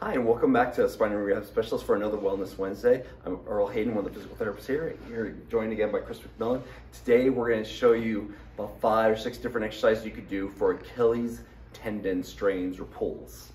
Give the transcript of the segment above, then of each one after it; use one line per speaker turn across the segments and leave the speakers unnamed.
Hi, and welcome back to Spine and Rehab Specialists for another Wellness Wednesday. I'm Earl Hayden, one of the physical therapists here. You're joined again by Chris McMillen. Today, we're going to show you about 5 or 6 different exercises you could do for Achilles tendon strains or pulls.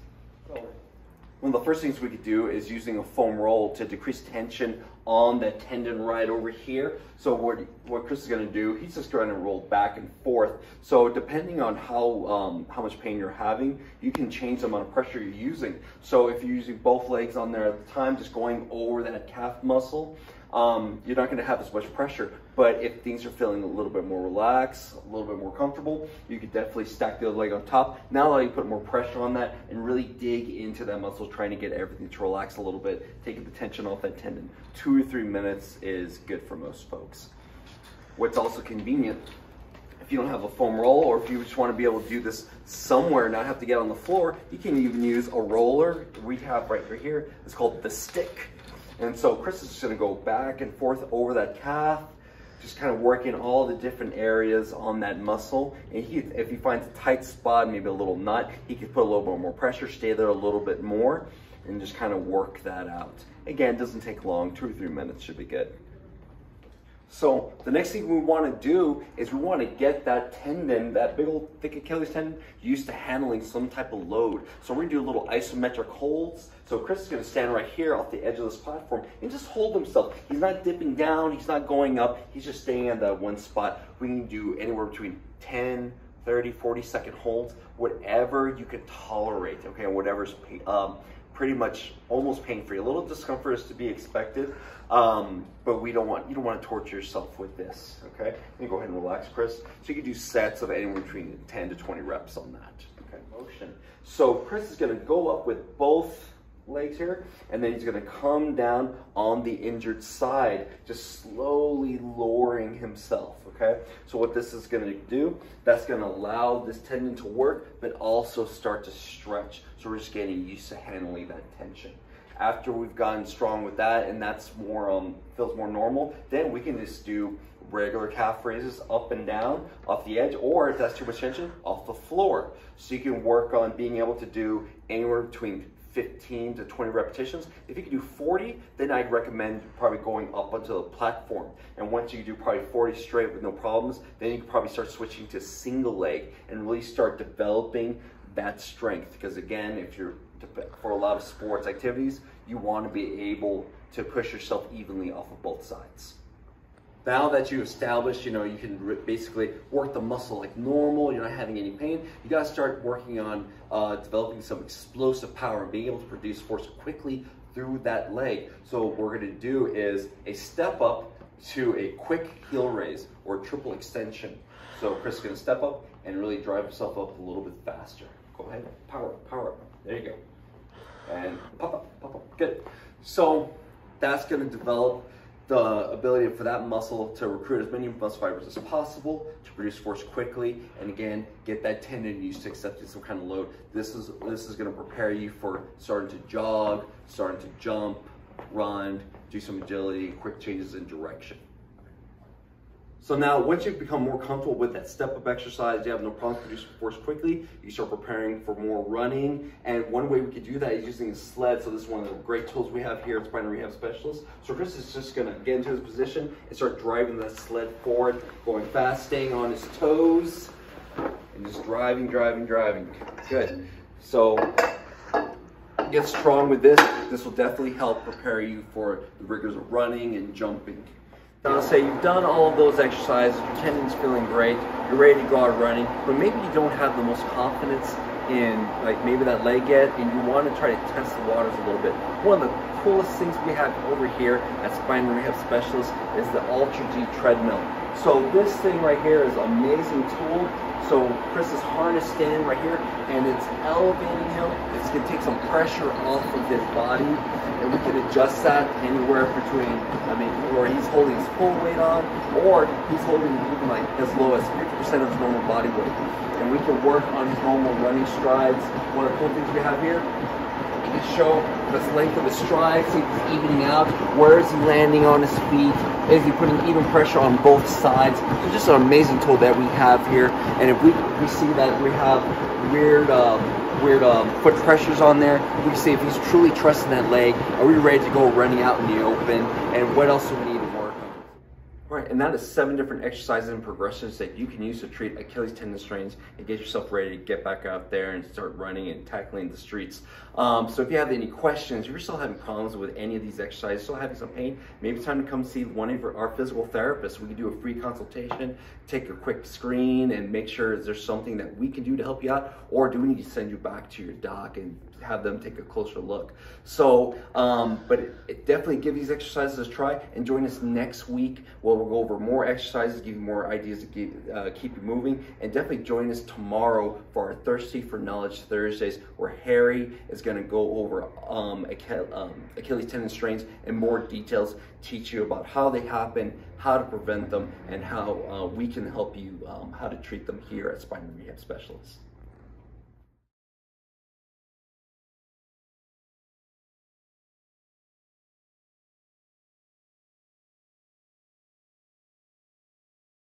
One of the first things we could do is using a foam roll to decrease tension on that tendon right over here. So what Chris is going to do, he's just going to roll back and forth. So depending on how much pain you're having, you can change the amount of pressure you're using. So if you're using both legs on there at the time, just going over that calf muscle, you're not going to have as much pressure. But if things are feeling a little bit more relaxed, a little bit more comfortable, you could definitely stack the other leg on top. Now that you put more pressure on that and really dig into that muscle, trying to get everything to relax a little bit, taking the tension off that tendon. 2 or 3 minutes is good for most folks. What's also convenient, if you don't have a foam roll, or if you just want to be able to do this somewhere and not have to get on the floor, you can even use a roller we have right here. It's called the stick. And so Chris is just going to go back and forth over that calf, just kind of working all the different areas on that muscle. And if he finds a tight spot, maybe a little nut, he can put a little bit more pressure, stay there a little bit more, and just kind of work that out. Again, it doesn't take long, 2 or 3 minutes should be good. So the next thing we want to do is we want to get that tendon, that big old thick Achilles tendon, used to handling some type of load. So we're going to do little isometric holds. So Chris is going to stand right here off the edge of this platform and just hold himself. He's not dipping down, he's not going up, he's just staying at that one spot. We can do anywhere between 10, 30, 40-second holds, whatever you can tolerate, okay, and whatever's pretty much almost pain-free. A little discomfort is to be expected, but you don't want to torture yourself with this, okay? You go ahead and relax, Chris. So you can do sets of anywhere between 10 to 20 reps on that, okay? Motion. So Chris is going to go up with both legs here, and then he's going to come down on the injured side, just slowly lowering himself, okay? So what this is going to do, that's going to allow this tendon to work, but also start to stretch. So we're just getting used to handling that tension. After we've gotten strong with that, and that's more feels more normal, then we can just do regular calf raises up and down off the edge, or if that's too much tension, off the floor. So you can work on being able to do anywhere between 15 to 20 repetitions. If you can do 40, then I'd recommend probably going up onto the platform. And once you do probably 40 straight with no problems, then you can probably start switching to single leg and really start developing that strength. Because again, for a lot of sports activities, you want to be able to push yourself evenly off of both sides. Now that you've established, you can basically work the muscle like normal, you're not having any pain, you got to start working on developing some explosive power and being able to produce force quickly through that leg. So what we're going to do is a step up to a quick heel raise or triple extension. So Chris is going to step up and really drive himself up a little bit faster. Go ahead, power up. There you go. And pop up, good. So that's going to develop the ability for that muscle to recruit as many muscle fibers as possible to produce force quickly, and again, get that tendon used to accepting some kind of load. This is going to prepare you for starting to jog, starting to jump, run, do some agility, quick changes in direction. So now, once you've become more comfortable with that step-up exercise, you have no problem producing force quickly, you start preparing for more running. And one way we could do that is using a sled. So this is one of the great tools we have here at Spine and Rehab Specialists. So Chris is just going to get into his position and start driving that sled forward, going fast, staying on his toes, and just driving. Good. So get strong with this. This will definitely help prepare you for the rigors of running and jumping. Now say you've done all of those exercises, your tendon's feeling great, you're ready to go out running, but maybe you don't have the most confidence in like maybe that leg yet, and you want to try to test the waters a little bit. One of the coolest things we have over here at Spine and Rehab Specialists is the Ultra G Treadmil. So this thing right here is an amazing tool. So Chris is harnessed in right here, and it's elevating him. It's going to take some pressure off of his body, and we can adjust that anywhere between, where he's holding his full weight on, or he's holding even like as low as 50% of his normal body weight. And we can work on his normal running strides. One of the cool things we have here, we can show the length of his strides, see if he's evening out, where is he landing on his feet, is he putting even pressure on both sides. So just an amazing tool that we have here. And if we see that we have weird weird foot pressures on there. We can see if he's truly trusting that leg. Are we ready to go running out in the open? And what else do we need to work on? All right, and that is 7 different exercises and progressions that you can use to treat Achilles tendon strains and get yourself ready to get back out there and start running and tackling the streets. So if you have any questions, if you're still having problems with any of these exercises, still having some pain, maybe it's time to come see one of our physical therapists. We can do a free consultation, take a quick screen, and make sure is there something that we can do to help you out, or do we need to send you back to your doc and have them take a closer look. So, but definitely give these exercises a try, and join us next week where we'll go over more exercises, give you more ideas to keep you moving, and definitely join us tomorrow for our Thirsty for Knowledge Thursdays, where Harry is going to go over Achilles tendon strains in more details, teach you about how they happen, how to prevent them, and how we can help you how to treat them here at Spine and Rehab Specialists.